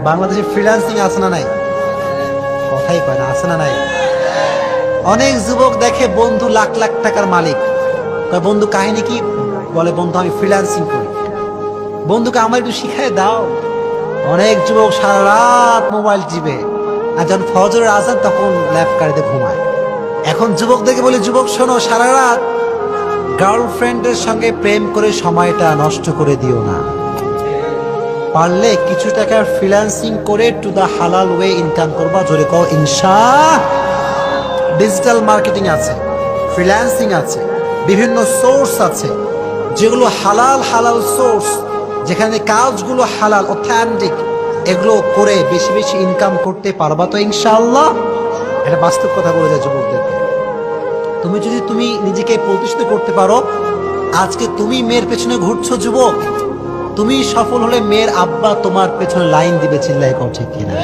বাংলাদেশে ফ্রিল্যান্সিং আছে না নাই? কথাই কয় না, আছে না নাই? অনেক যুবক দেখে বন্ধু লাখ লাখ টাকার মালিক, কয় বন্ধু কাহিনী কি? বলে বন্ধু আমি ফ্রিল্যান্সিং করি। বন্ধুকে আমার একটু শিখাই দাও। অনেক যুবক সারা রাত মোবাইল টিপে, আর যখন ফজরের আজান তখন ল্যাপ কারিতে ঘুমায়। এখন যুবকদেরকে বলি, যুবক শোনো, সারা রাত গার্লফ্রেন্ডের সঙ্গে প্রেম করে সময়টা নষ্ট করে দিও না। পারলে কিছু টাকা ফ্রিল্যান্সিং করে টু দা হালাল ওয়ে ইনকাম করবা। জোরে কও ইনশা। ডিজিটাল মার্কেটিং আছে, ফ্রিল্যান্সিং আছে, বিভিন্ন সোর্স আছে যেগুলো হালাল হালাল সোর্স, যেখানে কাজগুলো হালাল অথেন্টিক, এগুলো করে বেশি বেশি ইনকাম করতে পারবা তো ইনশাআল্লাহ। এটা বাস্তব কথা বলে যায় যুবকদেরকে। তুমি নিজেকে প্রতিষ্ঠিত করতে পারো। আজকে তুমি মেয়ের পেছনে ঘুরছো যুবক, তুমি সফল হলে মেয়ের আব্বা তোমার পেছনে লাইন দিবে, চিল্লাই কও ঠিক কিনা?